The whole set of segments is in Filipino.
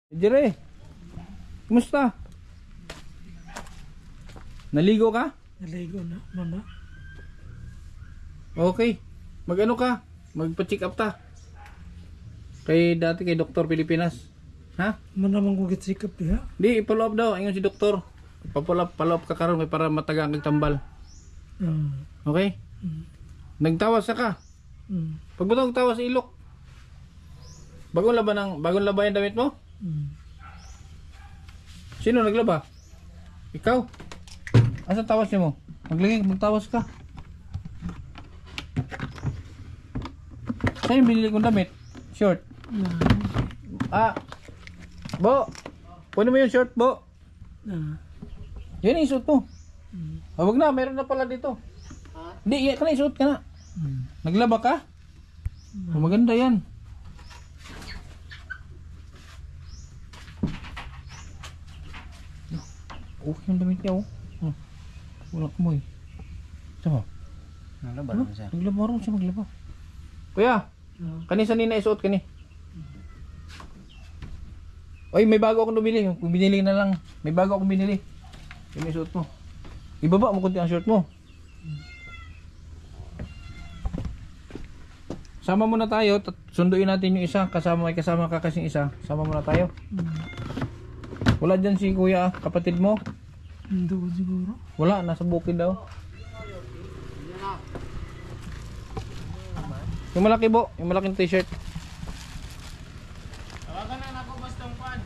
Jere, kumusta? Naligo ka? Naligo na, mama. Okay. Mag-ano ka? Magpa-check up ta. Dati kay Dr. Pilipinas. Ha? Manamang ko gitsikap ya. Di, follow up daw. Ayun si Doktor. Follow up ka karon may para matagang kang tambal. Okay? Nagtawas ka. Pag butang tawas ilok. Bagong laba yung damit mo? Sino naglaba? Ikaw? Asa tawas niyo mo? Magtawas ka. Saan yung binili kong damit? Short. Bo. Puno mo yung short, Bo. Yan yung suit mo. Wag na, meron na pala dito. Hindi, yan ka na isuot ka na. Naglaba ka? Maganda yan. Okay yung damit niya, oh. Wala mo eh. Saan mo? Naglaba rin siya. Naglaba rin siya, maglaba. Kuya, kanisa nina isuot ka ni. Oy, may bago akong bumili. Kung binili na lang. May bago akong binili. Yung isuot mo. Ibaba mo kunti ang short mo. Sama muna tayo. Sunduin natin yung isa. May kasama ka kasing isa. Sama muna tayo. Wala dyan si kuya, kapatid mo? Hindi ko siguro. Wala, nasa bukid daw. Yung malaki, Bo. Yung malaking t-shirt. Tawagan na ako bastang pan.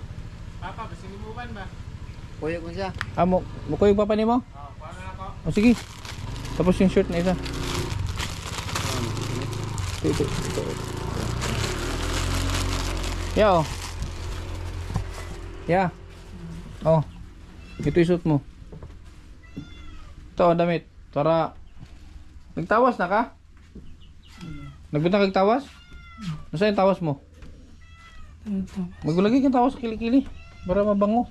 Papa, basinimuban ba? Kuya ko siya. Muko yung papa ni mo? Oo, paano na ako? O sige. Tapos yung shirt na isa. Ito. Yeah, oh. Yeah. Oh. Ito yung suit mo. Ito, damit. Para nagtawas na ka? Nagbunta kang tawas? Nasaan yung tawas mo? Maglagay kang tawas sa kilikili para mabango.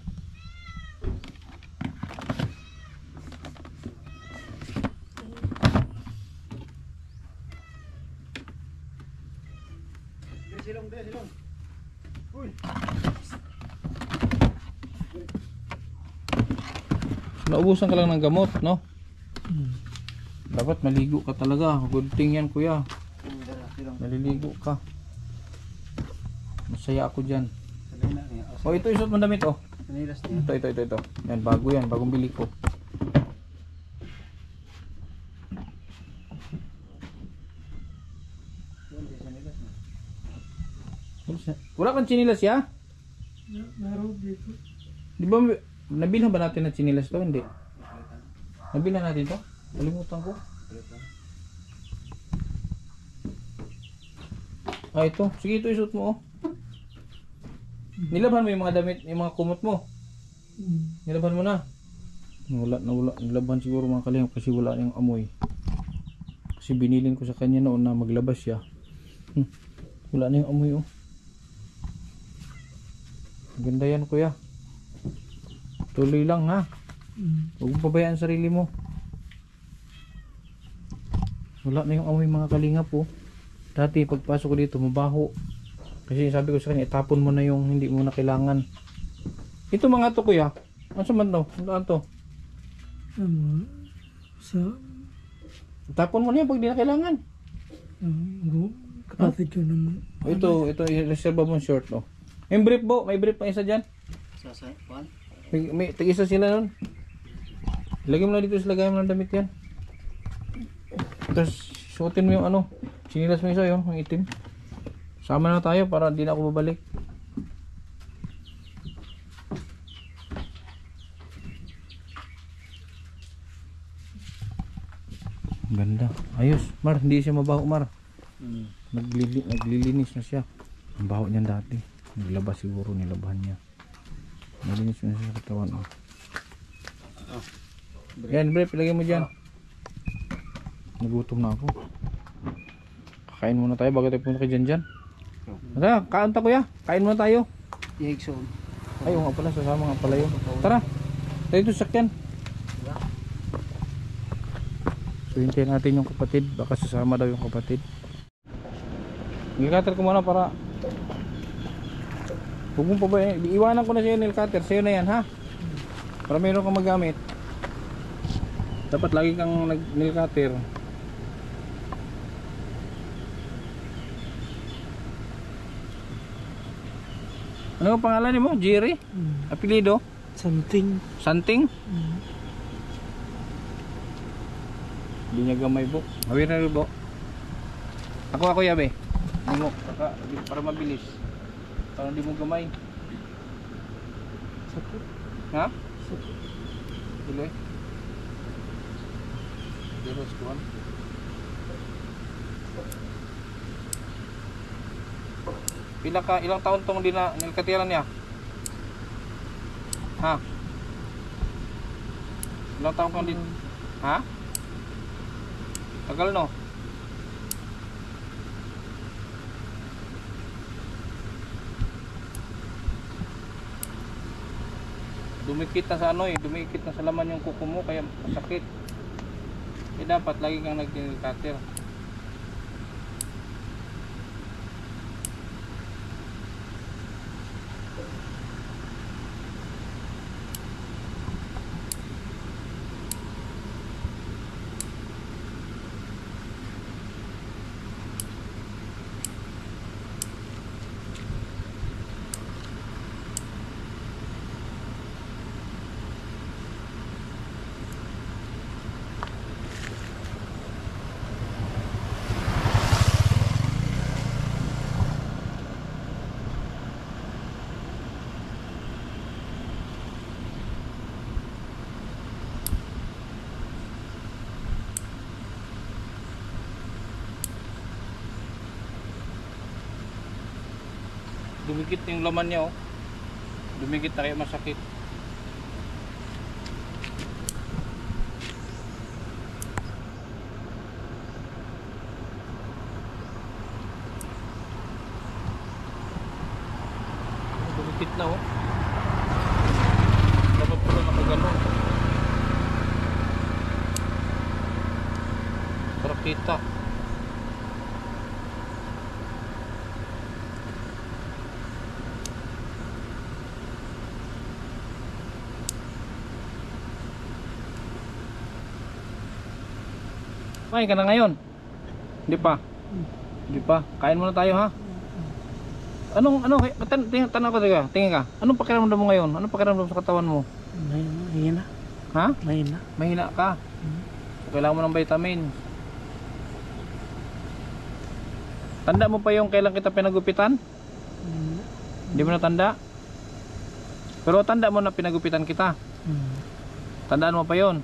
Silong. Uy. Naubusan ka lang ng gamot, no? Dapat maligo ka talaga. Good thing yan, kuya. Maliligo ka. Masaya ako dyan. Oh, ito isuot mo damit, oh. Ito. Yan, bago yan. Bagong bili ko. Wala kang chinilas, ya? Meron dito. Di ba, nabilhan ba natin ng chinilas to? Hindi. Nabilhan natin to? Kalimutan ko. Ito. Sige, ito isuot mo, oh. Nilabhan mo yung mga damit, yung mga kumot mo. Nilabhan mo na. Wala. Nilabhan siguro mga kalihang kasi wala yung amoy. Kasi binilin ko sa kanya noon na maglabas siya. Wala na yung amoy, oh. Ganda yan, kuya. Tuloy lang, ha. Huwag mong pabayaan sarili mo. Wala na yung amoy mga kalingap, oh. Dati pagpasok ko dito mabaho. Kasi sabi ko sa kanya, itapon mo na yung hindi mo na kailangan. Ito mga to, kuya. Ano sa man to? Ano to? Itapon mo na yan pag di na kailangan. Kapatid ko naman. Ito reserva mo short, oh. May brief, Bo. May brief pa isa dyan. May tag-isa sila nun. Lagay mo na dito, lagay mo na damit yan. Tapos suotin mo yung ano, sinilas mo isa yun, yung itim. Sama na tayo para di na ako babalik. Ganda. Ayos. Mar, hindi siya mabaho, Mar. Naglilinis na siya. Ang baho niyan dati. Naglabas siguro, nilabahan niya. Nalinis na siya sa katawan. Oh. Yan, Bre, pilagay mo dyan. Nagutom na ako. Kakain muna tayo bago tayo pumunta kay Janjan. Tara, kaanta kuya. Kain muna tayo. Ay, nga pala, sasama nga pala yun. Tara, tayo ito sakyan. So, hintayin natin yung kapatid. Baka sasama daw yung kapatid. Nagkakatar ko muna para Huwag mong pabayaan. Iiwanan ko na sa'yo nail cutter. Sa'yo na yan ha. Para meron kang magamit. Dapat lagi kang nail cutter. Ano ang pangalan mo? Jerry? Apelido? Something. Santing? Hindi niya gamay po. Hawin na rin po. Ako yabe. Hindi mo. Para mabilis. Para hindi mo gamay. Sakit. Ha? Sakit. Tuloy. Zero squad. Ilang taon tong nilkatiran niya? Ha? Ilang taon kang din? Ha? Tagal no? Dumikit na sa dumikit na sa laman yung kuko mo kaya masakit. Kaya dapat lagi kang nag-cutter. Dumikit yung laman niya Dumikit na kaya masakit. Dumikit na Dapat pala nakagano. Para kita. Kain ka na ngayon? Hindi pa? Hindi pa? Kain muna tayo ha? Tanong ko tayo, tingin ka. Anong pakiramdam mo ngayon? Anong pakiramdam sa katawan mo? Mahina. Ha? Mahina. Mahina ka? So, kailangan mo ng vitamin. Tanda mo pa yung kailan kita pinagupitan? Hindi mo na tanda? Pero tanda mo na pinagupitan kita. Tandaan mo pa yon.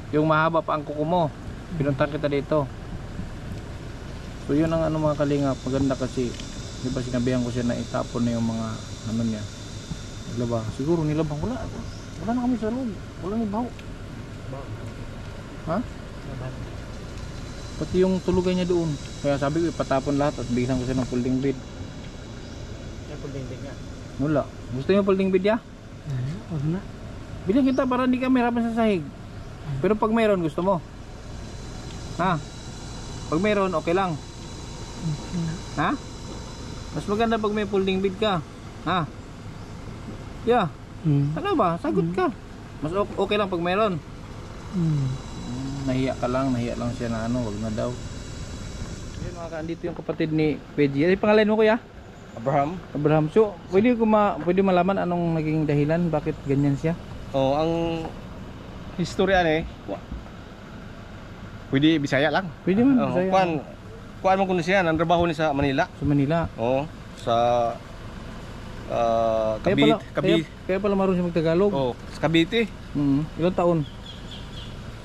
Yung mahaba pa ang kuko mo. Pinuntan kita dito. So yun ang mga kalingap. Maganda kasi di ba sinabihan ko siya na itapon na yung mga niya. Naglaba. Siguro nilabang. Wala na kami sa loob. Wala ni baho. Ha? Pati yung tulugan niya doon. Kaya sabi ko ipatapon lahat at bigyan ko siya ng folding bed. Yung folding bed nga. Wala. Gusto niyo folding bed ya? Huwag na. Bilhin kita para hindi kami hirapan sa sahig. Pero pag mayroon gusto mo. Ha? Pag mayroon okay lang. Ha? Mas maganda pag may folding bed ka. Ha? Yeah. Ano ba? Sagot ka. Mas okay lang pag mayroon. Nahiya lang siya na wag na daw. Ayun andito yung kapatid ni Peggy. Ano pangalan mo kuya? Abraham. So, pwede malaman anong naging dahilan bakit ganyan siya? Ang historya pwede Bisaya lang. Pwede man Bisaya. Kuan mo kuno siya, nandrabaho ni sa Manila. Sa Manila. Sa Cavite. Kaya pala marunong siya magtagalog. Sa Cavite. Ilang taon?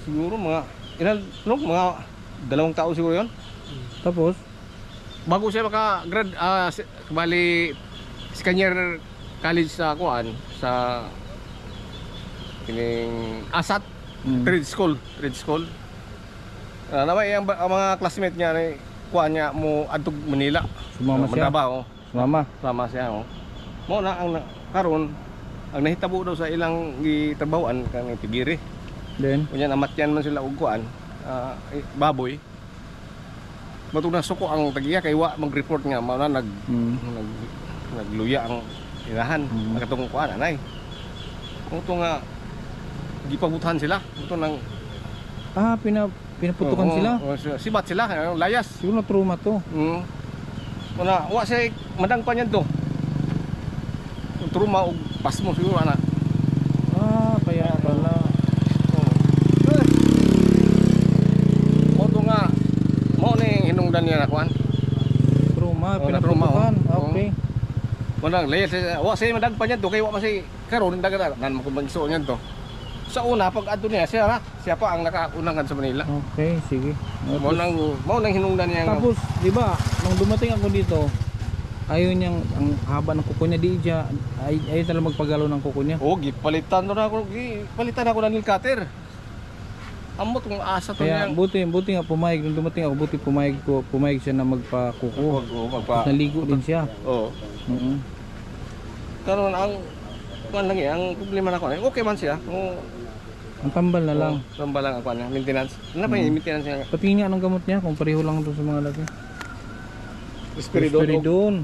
Siguro mga 2 taon siguro 'yon. Tapos Bago siya maka-grad bali second year college sa sa kining Asat trade school. Namay ang mga classmate niya ni niya mo adtog Manila. Sumama siya. Sumama siya Mo na ang karon ang nahitabo daw sa ilang gitrabahoan kang Tigiri. Then unya namatyan man sila og baboy. Matug na suko ang tagiya kay wa mag-report nga mao na nagluya ang Irahan, nakatong kuan anay. Ito nga gipabutahan sila. Ito nang Pinaputukan sila. Sibat sila, layas. Siguro na trauma to. Una, wa say madang pa niyan to. Trauma og pasmo siguro ana. Kaya pala. Mo to nga mo ni hinungdan niya na kuan. Trauma, Oh, pinaputukan. na-trauma, Okay. Madang layas, wa say madang pa niyan to kay wa masay karon dagan nan mo kumangso niyan to. Sa una pag adto niya siya pa ang nakaunang sa Manila. Okay, sige. Mo nang hinungdan niya. Tapos, di ba, nung dumating ako dito, ayaw niyang, ang haba ng kuko niya, ayaw talaga magpagalaw ng kuko niya. Oh, gipalitan na ako ng nail cutter. Amo tong asa to Kaya niya. buti nga pumayag, nung dumating ako, buti pumayag siya na magpakuko. Magpa. Naligo din siya. Oo. Karon ang kuan lang ang problema na ko. Okay man siya. Ang tambal na lang. Samba lang ang kuan, maintenance. Ano pa yung maintenance niya? Patingin nga ng gamot niya, kung pareho lang ito sa mga laki. Risperidon. Risperidon.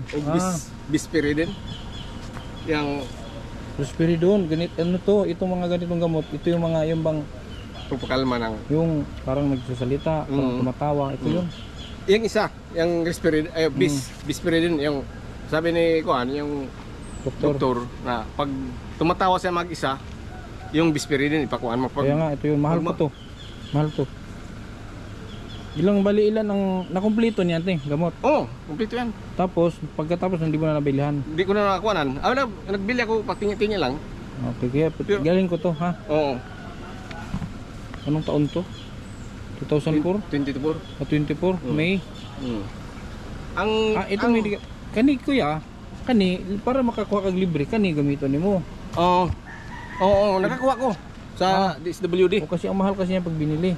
Bisperidin. Yang Risperidon, ano to, itong mga ganitong gamot, ito yung mga, yung bang, pagpakalma ng yung parang nagsasalita, parang tumatawa, ito yun. yung isa, yung risperidin, bisperidin, yung sabi ni kuan, yung doktor na pag tumatawa siya mag-isa, yung bisperidin ipakuan mo. Kaya nga, ito yun, mahal ko to. Mahal to. Ilang ang nakumpleto niyan, gamot. Oo, kumpleto yan. Tapos, pagkatapos hindi mo na nabilihan. Hindi ko na nakakuanan. Nagbili ako, patingi-tingi lang. Okay, kaya galing ko to, ha? Oo. Anong taon to? 2004? 24. 24? May? Ang Itong hindi kani kuya, para makakuha kag libre, gamiton nimo. Oo, nakakuha ko sa DSWD. O kasi ang mahal kasi niya pag binili.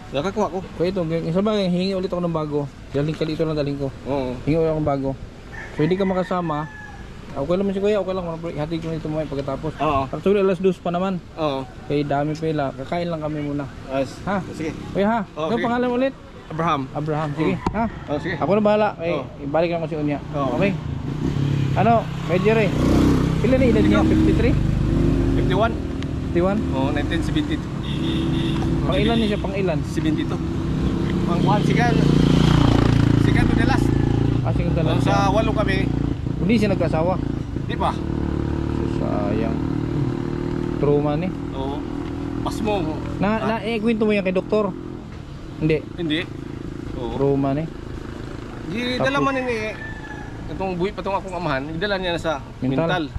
Nakakuha ko. Kaya ito, sa bagay, hingi ulit ako ng bago. Daling kalito lang daling ko. Oo. Hingi ulit ako ng bago. So hindi ka makasama. Okay lang si kuya, okay lang. Hatid ko nito mamaya pagkatapos. Oo. Actually, alas 2 pa naman. Oo. Kaya dami pa ila. Kakain lang kami muna. Ha? Sige. Kuya ha? Oo, Ano sige. pangalan ulit? Abraham. Sige. Ha? Oo, sige. Ako na bahala. Oo. Ibalik lang ko si Unya. Oo. Okay? Ano? Kay Jerry. Ilan na edad niya? 53? 51. 51? Oo, 1972. Pang ilan niya siya? Pang ilan? 72. Pang kuhan, sigan to the last. Asing talaga. Sa 8 kami. Hindi siya nag-asawa. Di ba? Sayang. Trauma ni. Oo. Pasmo. Kwento mo yan kay doktor? Hindi. Hindi. Oo. Trauma ni. Di dala man ni itong buhi patong akong amahan, idala niya na sa mental.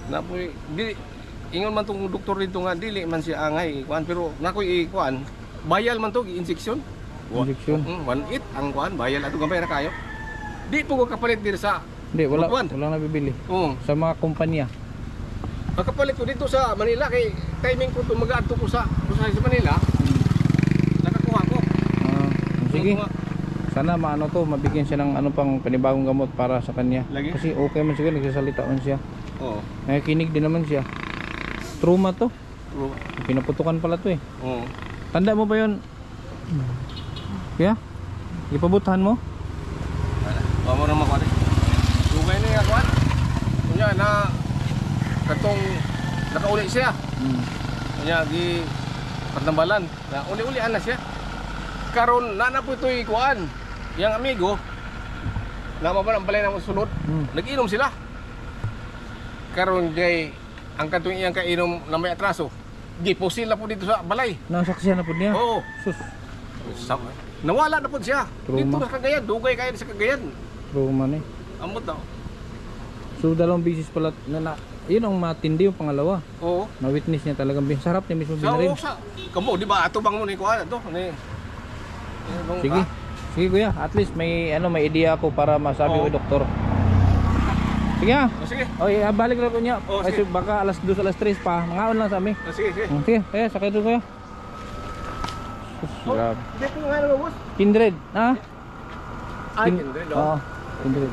Na po di ingon man tong doktor dito nga dili man siya angay kuan pero nakoy kuan bayal man to injection. Injection. 1.8 ang kuan bayal ato gamay ra kayo. Di po ko kapalit dito sa Hindi, wala Butuan. nabibili. Oo. Sa mga kumpanya. Nakapalit ko dito sa Manila kay timing ko tumagadto ko sa Manila. Nakakuha ko. Sige. Nakakuha. Sana maano to, mabigyan siya ng ano pang panibagong gamot para sa kanya. Lagi? Kasi okay man siguro, nagsasalita man siya. Oo. Nakikinig din naman siya. Trauma to. Pinaputukan pala to eh. Oo. Tanda mo ba yun? Kaya? Ipabutahan mo? Mo na makuha. Dugay ni nga kuan. Kunya na katong nakauli siya. Kunya gi patambalan. Na uli-ulian na siya. Karon na po ito'y kuan. Yang amigo na mabalang balay na sunod. Nag-inom sila. Karon kay ang katong iyang kainom na may atraso. Giposil na po dito sa balay. Nasaksihan na po niya? Oo. Sus, Nawala na po siya. Trauma. Dito sa Cagayan, dugay kayo sa Cagayan. trauma ni. Amot daw. So dalawang bisis pala yun ang matindi yung pangalawa. Oo. Na-witness niya talagang sa harap niya mismo Sa binarin. sa kamo di ba ato bang mo ni kuan to ni. Sige. Sige kuya, at least may idea ako para masabi ko doktor. Sige ha. Sige. Balik lang ko niya. Oh, Kasi sige. baka alas 2, alas 3 pa. Mangaon lang sa amin. Sige, sige. Sige, sakay doon kuya. Grabe. Di ko nga naman boss. Kindred, ha? Ay, hindi do. Oo. Kindred.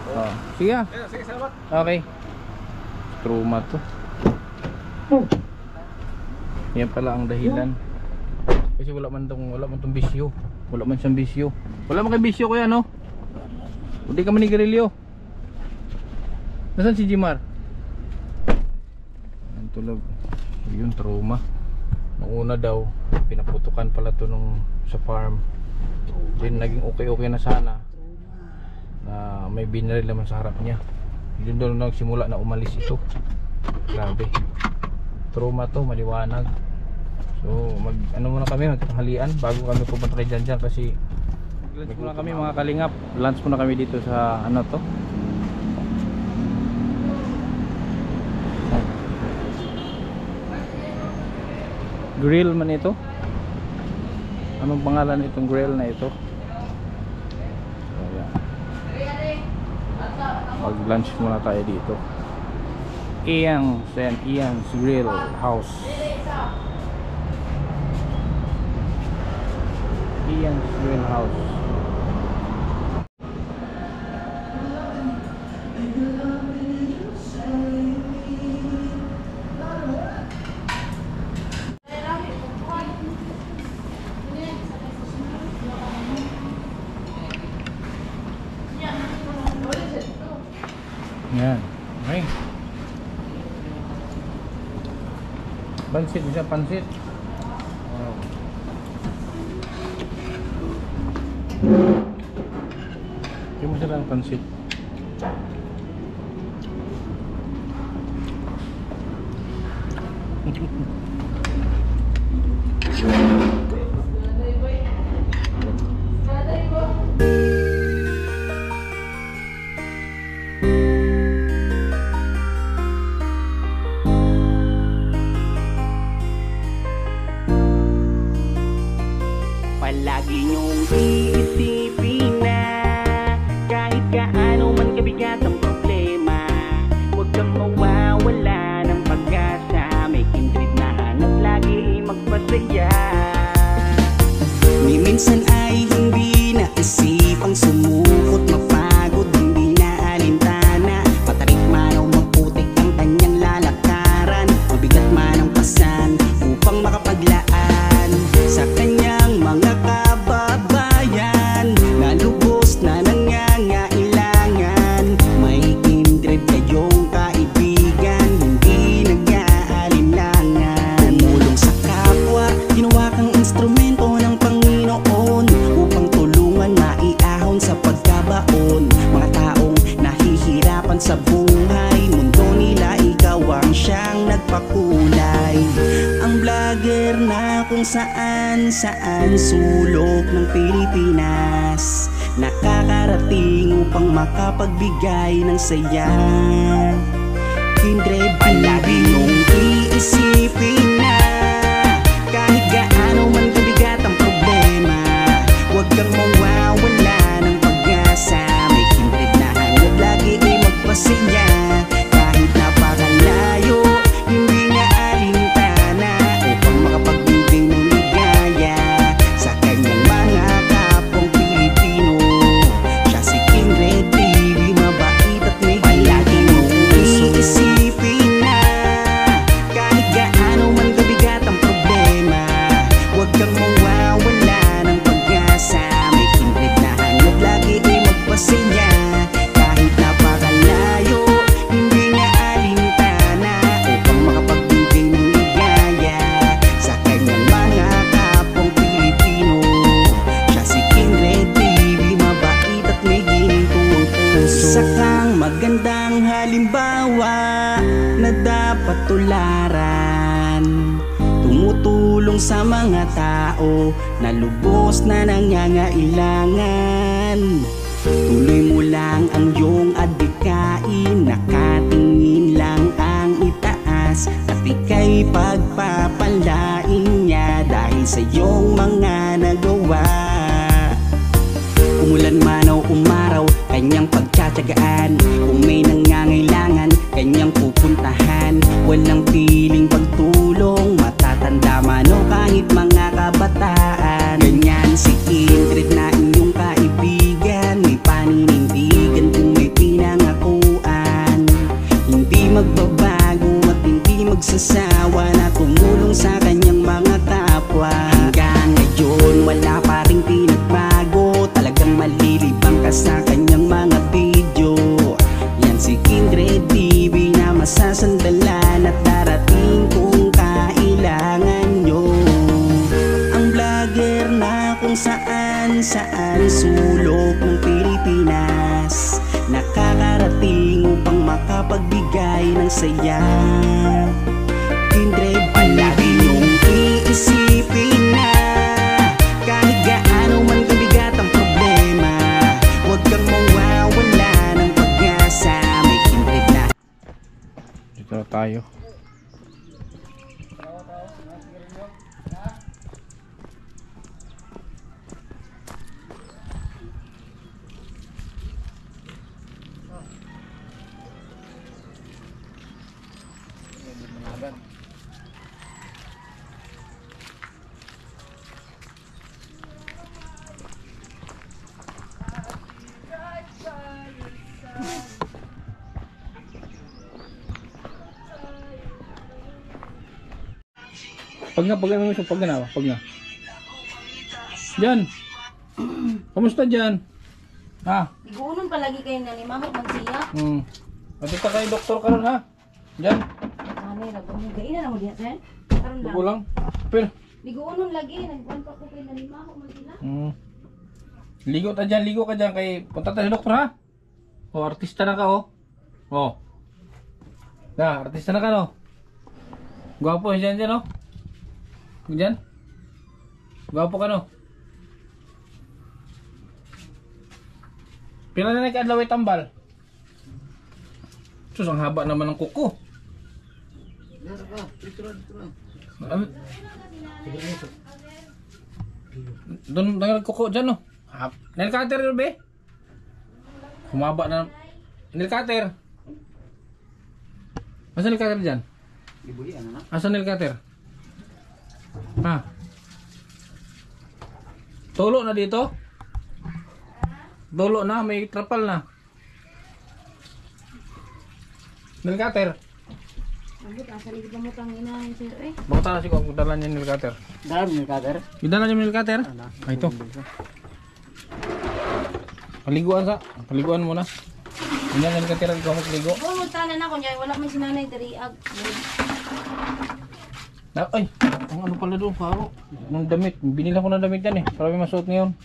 Oo. Sige ha. Sige, salamat. Okay. Trauma to. Yan pala ang dahilan. Kasi wala man tong bisyo. Wala man siyang bisyo. Wala man kay bisyo kuya no? Hindi ka manigarilyo. Nasaan si Jimar? Ang tulog. Yun, trauma. Nung una daw, pinaputukan pala to nung sa farm. Then naging okay na sana. Na may binaril naman sa harap niya. Yun doon nagsimula na umalis ito. Grabe. Trauma to, maliwanag. So ano muna kami, magtanghalian bago kami pupunta kay Janjan kasi lunch muna kami mga kalingap. Lunch muna kami dito sa ano to. Grill man ito. Anong pangalan itong grill na ito? So, yeah. Mag lunch muna tayo dito. Ian's Grill House. Ian's Grill House. Yan. Okay. Pansit bisa pansit. Wow. Yung masarap ang pansit. Palagi niyong iisipin na kahit gaano man kabigat ang problema, huwag kang mawawala ng pag-asa. May kindred na hanap lagi magpasaya. Ni minsan ay hindi naisipang sumukot, mapagod, hindi na alintana. Matarik man o maputik ang kanyang lalakaran, mabigat man ang pasan upang makapaglaan sa kanyang mga kababayan na lubos na nangangailangan. May kindred kayong kaibigan, hindi nag-aalinlangan. Tumulong sa kapwa, ginawa kang instrumento ng Panginoon upang tulungan maiahon sa pagkabaon. Mga taong nahihirapan sa buhay, mundo nila ikaw ang siyang nagpakulay. Ang vlogger na kung saan sulok ng Pilipinas nakakarating upang makapagbigay ng saya. Kindred, palagi mong iisipin na kahit gaano man kabigat ang problema, huwag kang mawawala ng pag-asa. May kindred na hangad lagi ay magpasaya kahit napakalayo, hindi na alintana upang makapagbigay ng ligaya sa kanyang mga kapwang Pilipino. Siya si Kindred TV, mabait at may palagi mong iisipin na kahit gaano man kabigat ang problema, huwag kang mawawala ng pag-asa. May kindred na hangad lagi ay magpasaya kahit napakalayo, hindi na alintana upang makapagbigay ng ligaya sa kanyang mga kapwang Pilipino. Siya si Kindred TV, mabait at may ginintong puso. Isa kang magandang halimbawa na dapat tularan, tumutulong sa mga tao na lubos na nangangailangan. Tuloy mo lang ang iyong adhikain, nakatingin lang ang itaas, at ika'y pagpapalain niya dahil sa iyong mga nagawa. Umulan man o umaraw, kanyang pagtsatsagaan. Kung may nangangailangan, kanyang pupuntahan. Walang piling pagtulong, matatanda man o kahit mga kabataan. Ganyan si Kindred na inyong kaibigan, may paninindigan kung may pinangakuan. Hindi magbabago at hindi magsasawa na tumulong sa kanyang mga kapwa. Hanggang ngayon wala pa ring pinagbago, talagang malilibang ka sa kanyang mga video. Yan si Kindred masasandalan at darating kung kailangan nyo. Ang vlogger na kung saan sulok ng Pilipinas nakakarating upang makapagbigay ng saya. Kindred palagi niyong iisipin na kahit gaano man kabigat ang problema, huwag kang mawawala ng pag-asa. May Kindred na. Dito na tayo. Pag na. Jan. Kamusta Jan? Ha? Iguunon palagi kayo na ni Mama magsiya. Matita kayo doktor karon ha? Jan. Ano yung nagbunog? Gainan na mo diyan, sen? Karon lang. Kulang. Pero Iguunon lagi. Nagbuwan pa ko kayo na ni Mama magsiya. ligo ka dyan kay punta tayo sa doktor ha? O artista na ka oh. Oh. Na, artista na ka no. Gwapo si Jan oh. Jan. Gwapo ka no. Pila na nag-adlaw ay tambal. Sus, ang haba naman ng kuko. Doon nagkuko dyan no. Nail cutter yun be. Humaba na. Nail cutter. Asan nail cutter dyan? Asan nail cutter? Ha? Tulo na dito? Tulo na, may trapal na. Nail cutter. Abot, asa ligid mo kang inahin sir eh. Baka na siguro kung dala niya nail cutter. Dahil may kader. Idala niya nail cutter? Ay ito. Paliguan muna. Hindi nail cutter ang kamot ligo. Bumuta na ko niya. Wala may sinanay dariag. Ay, ang ano pala doon, paro. Ng damit. Binila ko ng damit yan eh. Para may masuot ngayon.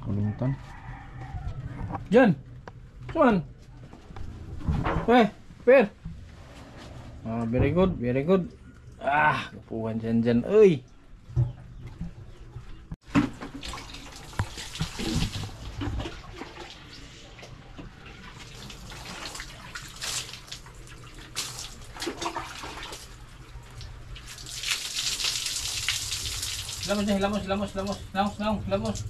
Kalimutan. Diyan! Saan? Per! Ah, very good, very good. Ah, kapuhan dyan. Uy! Lamos.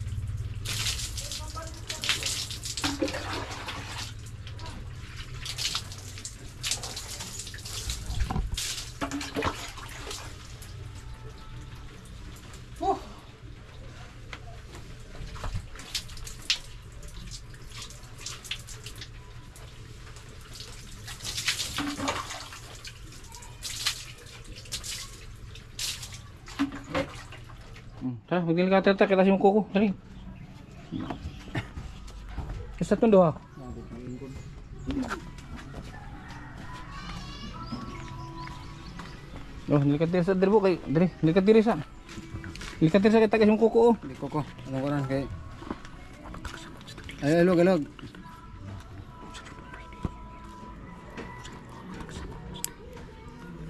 Tara, magdili ka tata, kita yung kuko. Dali. Isa tundo ha. Oh, nilikat diri sa derbo kay diri, nilikat diri sa. Nilikat diri sa kita yung kuko oh. Hindi ko. Ano ko rin kay... Ay, alog.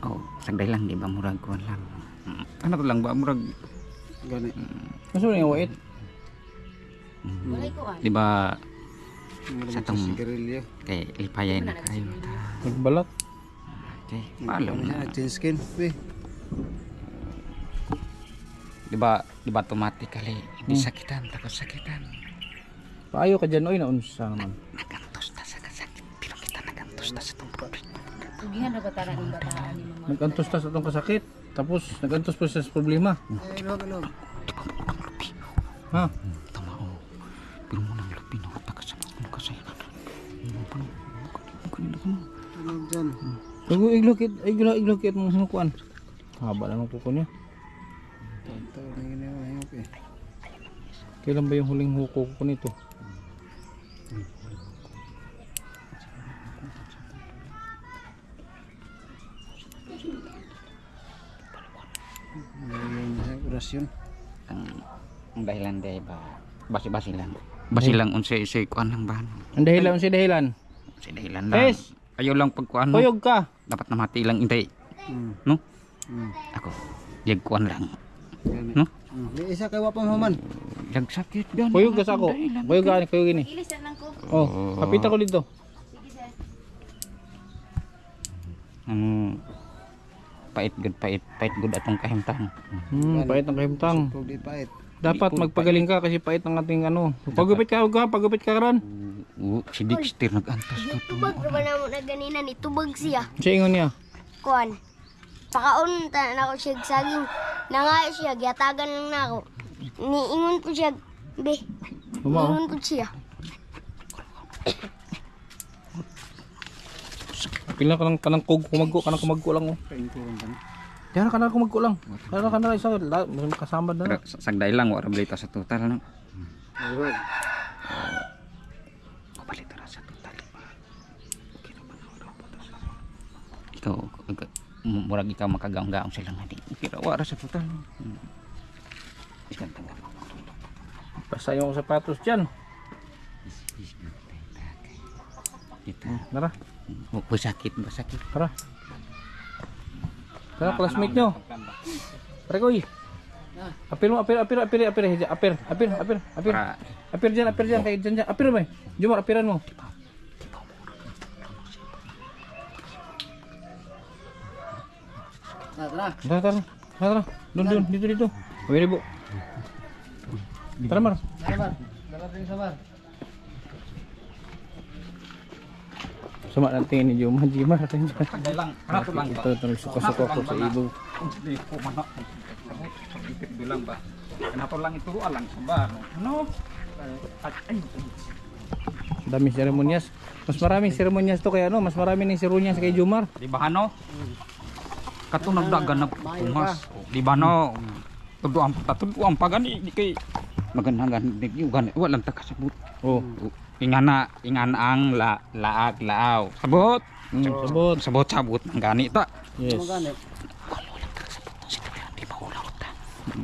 Oh, sagday lang di ba murag ko lang. Ano to lang ba murag Gani. Maso ni wait. Walay ko ah. di ba Sa tong sigarilyo. kay lipayay na kayo. Nagbalat. Okay, palo na. Chin skin. Di ba automatically hindi sakitan tapos sakitan. Paayo ka dyan oy naunsa naman. Nagantos ta sa kasakit. Pero kita nagantos ta sa tong problema. Tugihan na ba tara ng bataan ni Mama? Nagantos ta sa atong kasakit. Tapos nagantos pa siya sa problema. Ay, alog. Ha? Tama o. Pero mo nang lupi na kata ka sa mga kasayanan. Alog dyan. Iglokit mong sinukuan. Haba na ng kuko niya. Tawag na ginagawa eh. Kailan ba yung huling huko ko nito? sitwasyon. Ang dahilan day ba basi-basi lang. Basi lang unsay kuan lang ba? Ang dahilan, si dahilan. Unsay dahilan lang. Pes! Ayaw lang pagkuan mo. Kuyog ka. Dapat namati lang intay. Mm. No? Mm. Ako. Yag kuan lang. Gani. No? Di isa kay wapang human. Yag sakit gan. Kuyog ka sa ako. Kuyog ka, kuyog ini. Ilisan lang ko. Oh, kapita ko dito. Sige sir. Pait good atong kahimtang. Pait ng kahimtang. Kung di pait. Dapat magpagaling ka kasi pait ng ating ano. Pagupit ka ron. Si Dexter nag-antas ko to. Tubag ba na mo na ganina ni tubag siya. Siya ingon niya. Kuan. Pakaon ta na ako siya saging. Nangayo siya giatagan lang na ako. Niingon ko siya. Be. Bumao. Niingon ko siya. Pila ka ng kumagko lang oh. Kain ko ron tan. Diyan ka na kumagko lang. Diyan ka na isa kasama na. Pero sagday lang wala balita sa total no. Ayun. Balita ra sa total. Ikaw murag ikaw makagaong-gaong sila nga di. Pero wala sa total. Iskan tanga. Basta yung sapatos diyan. Ito. Tara. Basakit. Tara. Tara, classmate nyo. Pare ko Apir dyan, kay dyan. Apir mo Jumar, apiran mo. Tara. Doon, dito. Pwede po. Tara, Mar. Sama natin ni Jumar. Sagday lang. Harato lang ba? Ito, suka-suka ko sa ibo. Hindi ko manok. Ipit bilang ba? Kenapa lang ituruan lang ba? No. Ay. Dami seremonyas. Mas maraming seremonyas to kaya mas marami ning seremonyas kay Jumar. Di ba no? Katong nagdagan na pumas. Di ba no? Tudo ang pagani di kay maganagan di gan walang takasabot. Oh, Ingana ang laag laaw. Sabot. Sabot nang gani ta. yes.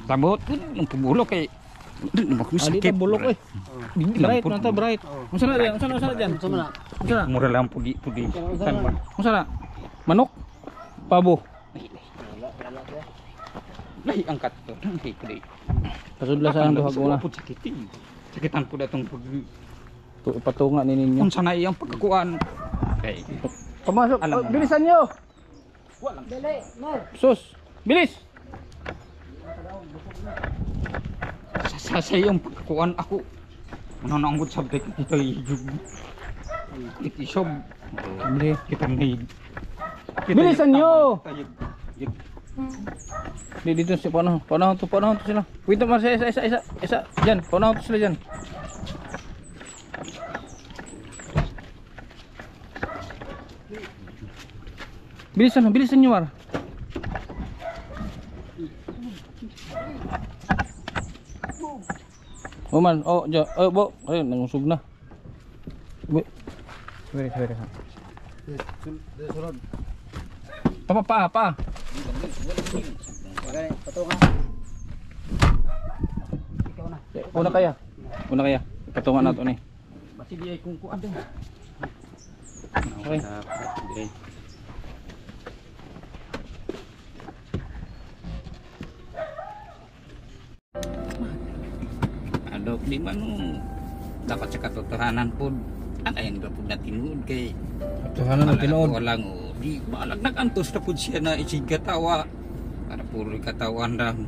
Sabot yung pubulo kay Dito bulok Bright, nanta bright. Unsa na diyan? Unsa na? Mura lang pudi. Unsa na? Manok? Pabo? Lahi angkat to. Lahi pudi. Pasudla sa ang duha ko na. Sakitan po datong pag Patunga ni ninyo. unsa na iyang pagkuan. Kay Pumasok. Alam mo na. Bilisan nyo. Sus. Bilis. sa iyang pagkuan ako. Ano na ang good subject dito yung isob. Bili. Kita may Bilisan nyo. Dito si panahon to sila. Wait naman isa. Diyan, panahon to sila diyan. Bilisan nyo, Mar. Man, bo, ayun, nangusog na. Bo. Sorry. Sulod. Pa. Gani, patunga. Ikaw na. Una kaya. Patungan nato ni. Basi di ay kung kuan din. Okay. Adok di man dapat sa katotohanan po anayin ba po natin kay Katotohanan ng tinuod. walang di balag nagantos na po siya na isigatawa para puro katawan lang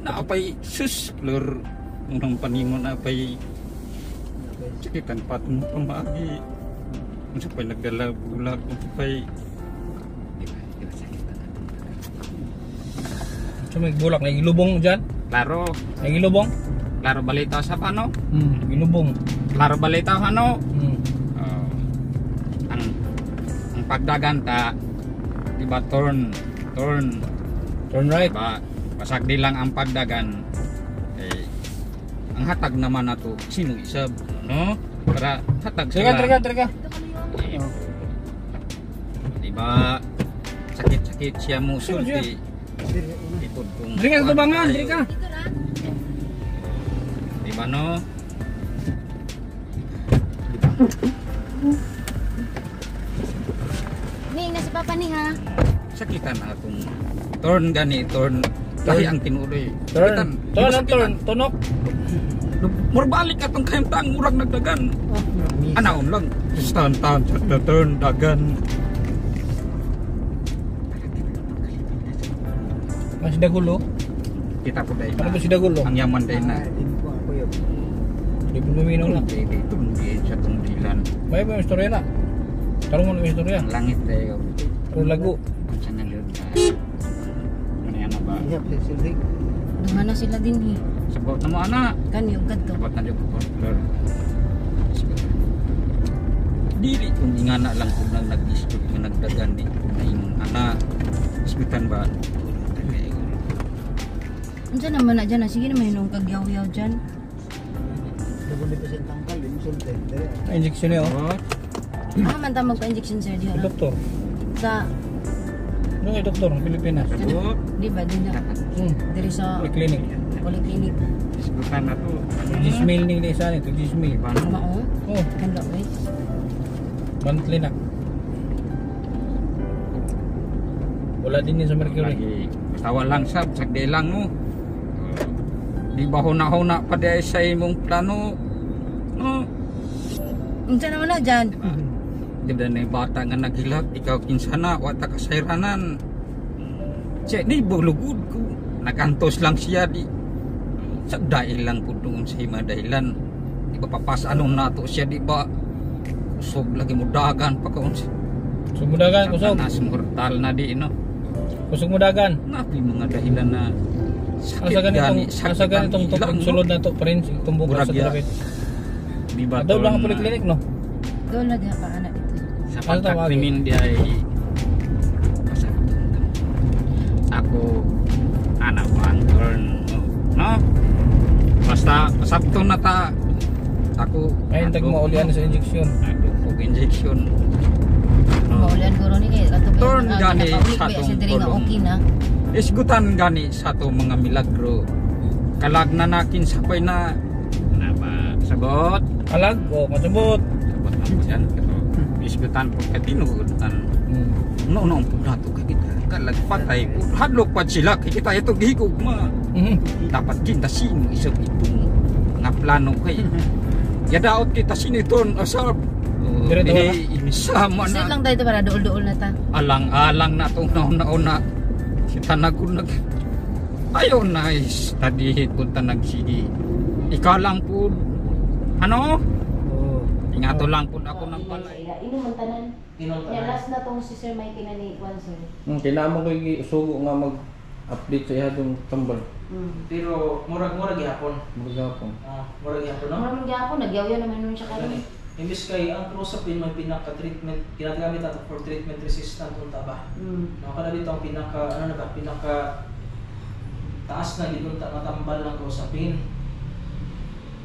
naapay sus lor unang panimon naapay sakitan patong pamagi unsa pay nagdala bulag unsa pay di ba sakitan So may bulak, nagilubong dyan. klaro Nagilubong. balita sa pano Nagilubong. klaro balita ano Hmm. ang pagdaganta di ba turn Turn right. ba pasagdi lang ang pagdagan ang hatag naman nato sino isab no para hatag sila Trika. di ba sakit siya mo sulti Ikot kong... Diri ka sa tubangan, diri ka. Dito ra. Di ba no? Ni na si Papa ni ha. Sakitan na akong turn gani, turn. Lahi ang tinuloy. Turn, tunok. Murbalik atong kayang taang murag nagdagan. Anaon lang. Stand sa turn dagan. Masih dagulo. Kita po dahil Ano ba si dagulo? ang yaman dahil na. Di pun luminaw lang. Dito hindi sa tungdilan. May pa yung istorya na. Tarong mo na yung istorya. Ang langit dahil. Pero lagu. Ang sana lewat na. Ano yan na ba? Dumana sila din hi. Sabot na mo anak. Kan yung kadto. Sabot na yung kontrol. Dili kung ingana lang kung nang nag-istot nga nagdagan ni kung na yung anak. Isbitan ba? Unsa naman na dyan? Sige naman yung kagyaw-yaw dyan. Injection niya oh. Ah, man ta magpa-injection sir diha. Doktor. Sa Ano kay doktor ng Pilipinas? Sabot. di ba din na diri sa Polyclinic. polyclinic. Isbitan na to. Gismail ning isa nito, Gismail. Mao. Oh, Kanda oy. monthly na. Wala din yun sa Mercury. Lagi tawa lang sab, sagdi lang no. Di ba huna-huna pa di sa imong plano? No. Unsa naman na dyan? Di ba na yung bata nga naghilak, ikaw kinsana, wata kasayranan. Siya, di bulugod ko. Nagantos lang siya, di. Sa dahil lang po doon sa hima dahilan. Di ba papas anong nato siya, di ba? Kusog lagi mo dagan pa kaon siya. Kusog mo dagan, kusog. Nas mortal na di, no? Kusog mo dagan. Napi mga dahilan na sakit Asa gani, ganitong tukod sulod na to, friends, tumbok ka sa Buragya. David. Di ba Daw lang ang tol, polyclinic, no? Doon na diha pa anak dito. sa Ano tawag? pagkakrimin di ay ako anak ang turn no basta pasabto na ta ako Ayun, tag maulian sa injection. ako injection no. Maulan guro ni kay ato Turn gani nakaulit sa ba tong siya diri nga tulong. okay na. Isgutan gani sa to mga milagro kalag na nakin sapay na ba sagot Alag, oh, masabot. sagot na mo yan pero isgutan po katinugutan no po nato kita kalag patay hadlok pa sila kita ito gihigog ma dapat kita sino isang itong nga plano kay yadaot kita sino ito asap Direto na? inisama Sit na lang tayo para dool-dool na ta. alang-alang na itong nauna-una kita nagunag ayaw nice tadi punta nagsigi ikaw lang po ano ingato lang po ako ng balay Inom man tanan. Ya last na tong si Sir Mikey na ni Juan sir. Kailangan ko isugo nga mag-update sa ihadong tambal. Pero murag gihapon. Magagapon. Murag gihapon no. Naman gyapon nagyaw-yaw naman nun siya karon. Imbis kay ang Clozapine may pinaka-treatment, ginagamit nato for treatment resistant unta ba. No kada dito ang pinaka ano na ba, pinaka taas na gid unta matambal ng Clozapine.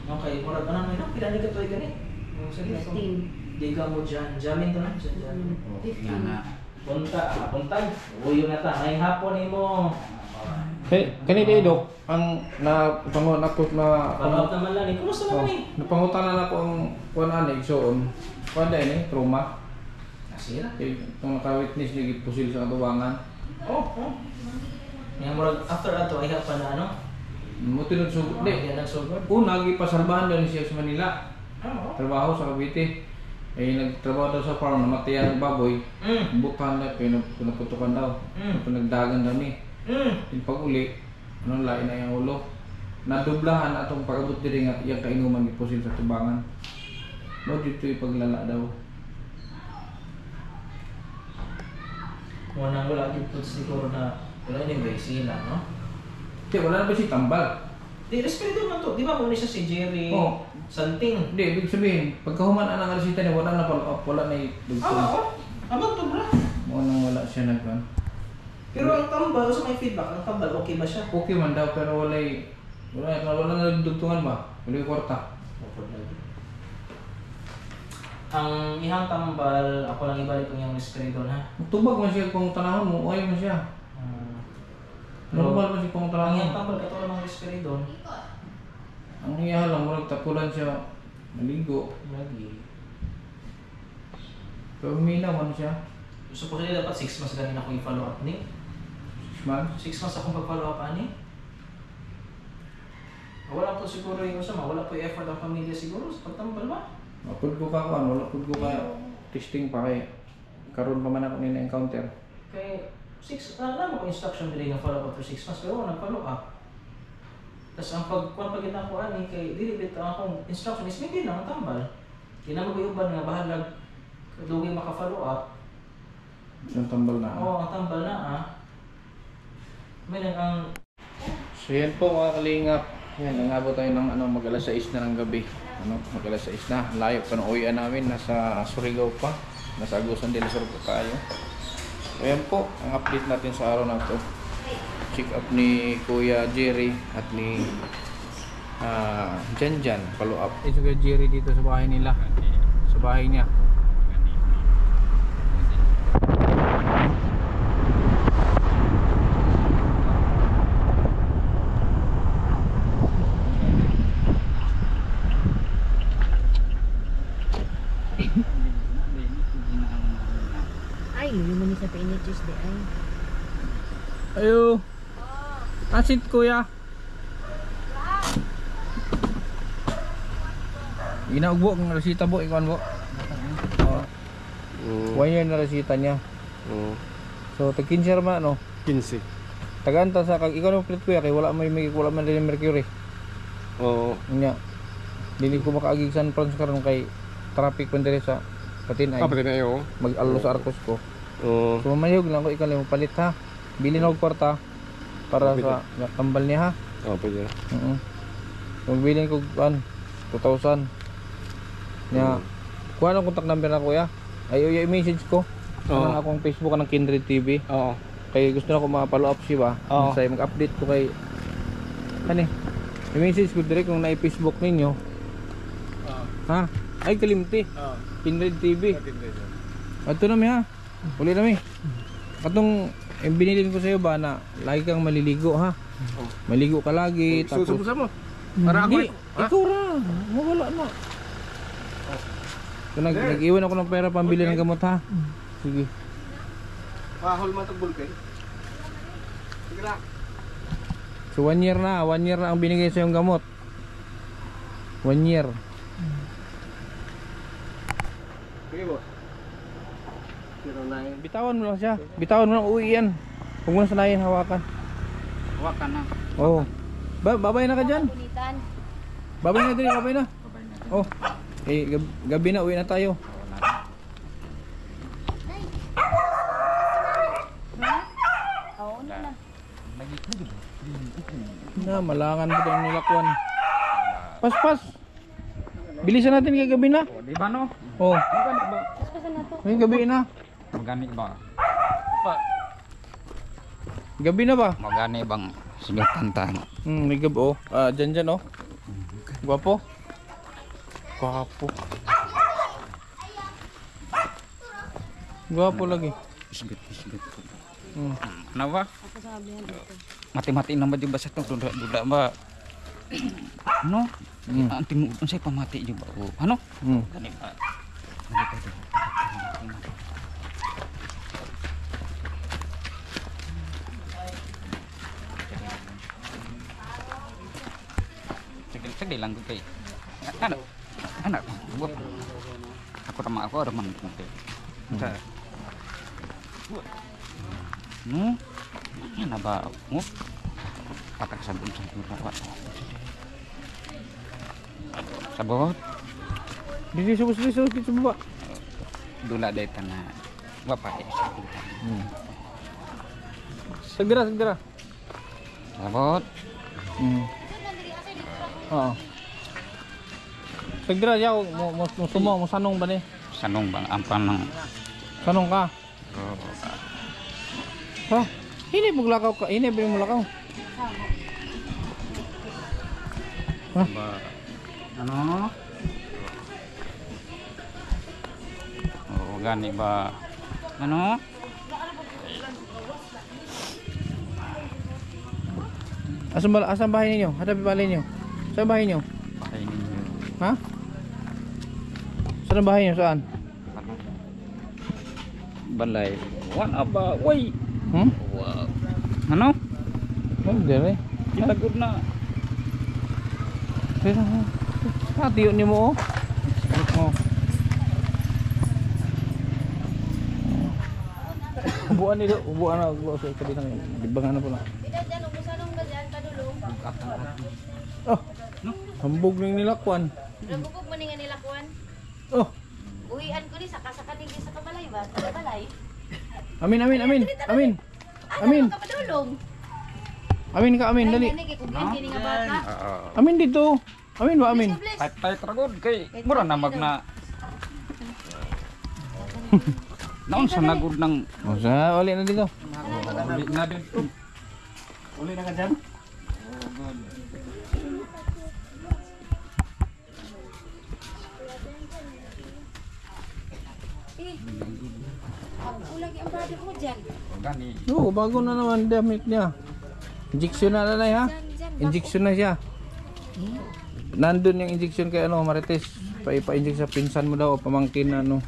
No kay murag ano na pila ni katoy gani. Yung sa dito. 15. Diga mo dyan, jamin to na, dyan. 15. Puntay. Uyo na ta, ngayong hapon ni mo. Kanina Dok, ang napangon ako na Follow-up naman lang eh. Kumusta naman eh? napangutan na ako ang kuan ani igsoon. Kuan din eh, trauma. Nasira. Kay itong naka-witness ni pusil sa katubangan. Oh. Nga murag after ato ay pa na ano? Mo tinudsugod di. Yan nagsugod. Una gipasalbahan daw siya sa Manila. Oo. Trabaho sa Cavite. Eh nagtrabaho daw sa farm, namatayan ng baboy. Bukan na pinaputukan daw. Nagdagan daw ni. Yung pag-uli, ano lain na yung ulo. Nadublahan atong pag-abot diri nga iyang kainuman gipusil sa tubangan. No dito ipaglala daw. Wala dito siguro na wala yung vaccine no? Kaya wala na ba si tambal? Di, respeto man to. Di ba muna siya si Jerry Santing? Hindi, ibig sabihin, pagkahuman ang alisita niya, wala na follow up, wala na idugtong. Abang to bro. Mo nang wala siya nagkan. Pero ang tambal, sa may feedback, ang tambal okay ba siya? Okay man daw, pero wala na dugtungan ba? Wala yung kwarta. Ang ihang tambal, ako lang ibalik ko yung screen doon ha. Tubag man siya kung tanahon mo, uy man siya. Normal man si Ang pangtrabaho. iyang tambal katulad ng risperidon. Ang iya lang murag tapulan siya maligo. Lagi. Pero mina man siya. Supposedly dapat 6 months ganin ako i-follow up ni. 6 months. 6 months akong pag-follow up ani. Wala po siguro yung sama, wala po yung effort ang pamilya siguro sa pagtambal ba? Mapud ko ka kuan, wala pud ko ka testing pa kay karon pa man ako ni na-encounter. Kay 6, alam mo instruction dili nga follow up for 6 months pero wala follow up. Tapos ang pagpagit ako ani kay dili bitaw akong instruction is maybe na ang tambal. Kinamaguban nga bahalag dugi maka-follow up. Yung tambal na. Oo, ang tambal na may ang So yan po mga kalingap. Yan, nangabot tayo ng mag-alas 6 na ng gabi. Mag-alas 6 na. Layo pa ng uwian namin. Nasa Surigao pa. Nasa Agusan del Sur pa tayo. So yan po, ang update natin sa araw na to. Check up ni Kuya Jerry at ni Janjan. Follow up. Ito Kuya Jerry dito sa bahay nila. Sa bahay niya. Ay, lumo ni sa painit Tuesday ay. Ayo. Asit Kuya. Ginagbo ng resita bo, ikaw bo. Oo. 1 year na resita niya. So tag 15 man no. 15. Tagaanta sa kag ikaw no plit Kuya kay wala man rin mercury. Oo. Nya. Dili ko makaagig San Francisco karon kay traffic man dire sa Patinay. Pati na yun. Mag-allo sa Arcos ko. Oo. So mamayog lang ko ikaw mo palit ha. Bili na og kwarta para sa tambal niya ha. Oo, pwede. So bilhin ko 2,000. Nya kuha ng contact number na Kuya. Ay i-message ko. Kanang akong Facebook kanang Kindred TV. Oo. Kay gusto na ko ma-follow up siya ba. Oo. Say mag-update ko kay kani. I-message ko direct kung na-Facebook ninyo. Ha? Ay kalimti. Kindred TV. Ato na mi ha. Uli na mi. Katong binilin ko sa iyo ba na lagi kang maliligo ha. Maligo ka lagi tapos Susubusan mo. Para ako. Hindi, ikaw ra. Mawala na. So, nag-iwan ako ng pera pambili ng gamot ha. Sige. Pahol mo itong bulkan. Sige na. So 1 year na ang binigay sa yung gamot. 1 year. Sige boss. 09. Bitawan mo lang siya. Bitawan mo lang uwi yan. Huwag mo na sanayin hawakan. Hawakan na. Oo. Babay na ka dyan. Punitan. Babay na din, babay na. Oh. Eh, gabi na, uwi na tayo. Oo na na. Na, malangan mo ang nilakwan. Pas. Bilisan natin kay gabi na. Di ba no? Oh. Paskasan na to. May gabi na. Magani ba? Gabi na ba? Magani bang singatan tayo? May gabi oh. Dyan oh. Gwapo. Gwapo lagi. Isbit. Hmm. Ano ba? Ako sa ablihan dito. Mati-mati naman yung basa itong duda ba? Ano? Ang tinuod sa'yo pamati yung ba? Ano? Gani ba? Sige lang ko kay. Anak, buat. Aku sama aku ada mang nanti. No, yan na ba mo? Patak sabon sa tuwa. Sabot. Dili subos dito baba. Dula day na wapa ay sabon. Sagdira. Sabot. Oo. Sagdira ya mo sanong ba ni? Sanong bang ampan ng Sanong ka. Ha? Ini maglakaw ka. Ini ba mo lakaw? Ha? ano? Oh, gani ba? Ano? Asan bahay ninyo? Hanapin bahay ninyo. Saan bahay ninyo? Bahay ninyo. Ha? Saan ang bahay ninyo? Saan? Balay. Wan aba, way. Hmm? Wow. Ano? Oh, dire. Kitagod na. Pero, tiyo ni mo, oh. Oh. Ubuan nito, ubuan na, ubuan sa kabilang yun. Dibangan na po na. Oh, hambog ng nilakwan. Nagugog mo nga nila kuan. Oh, Uwian ko ni saka-saka ni sa kabalay ba? Sa kabalay. amin. Amin. Kapadulong. Amin ka, amin, dali. Ani kay kugyan kini nga bata. Amin dito. Amin ba, amin? Tay tragod kay mura na magna. Naon sa nagod ng O, sa, uli na dito. uli na dito. Uli na ka dyan? Ulagi ang brother mo diyan. Gani. Oo, bago na naman damit niya. Injection na nanay, ha? Injection na siya. Nandun yung injection kay ano, Marites. Pa-inject sa pinsan mo daw o pamangkin na ano.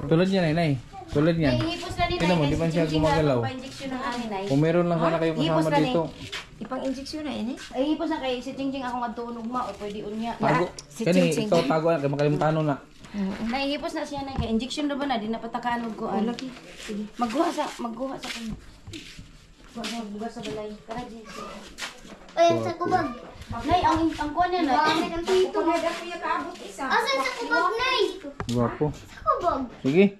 Tulad niya, nay. Tulad niya. Ihipos na ni Tingnan mo, di ba siya gumagalaw? Pa-injection ng angin ay. Kung meron lang sana kayo kasama dito. Ipang-injection na ini. Ay hipos na kay si Jingjing akong adtunog ma o pwede unya. Tago. Si Kani, Jingjing. ikaw tago na, kay makalimtanon na. Naihipos na siya na kay injection na ba na di na patakanog ko. Ay laki. Sige. Magguha sa kanya. Magguha sa balay. Tara Jingjing. Ayan sa kubag. Nay, ang kuha niya na. Asan sa kubag, Nay? Gwapo. Sa kubag. Sige.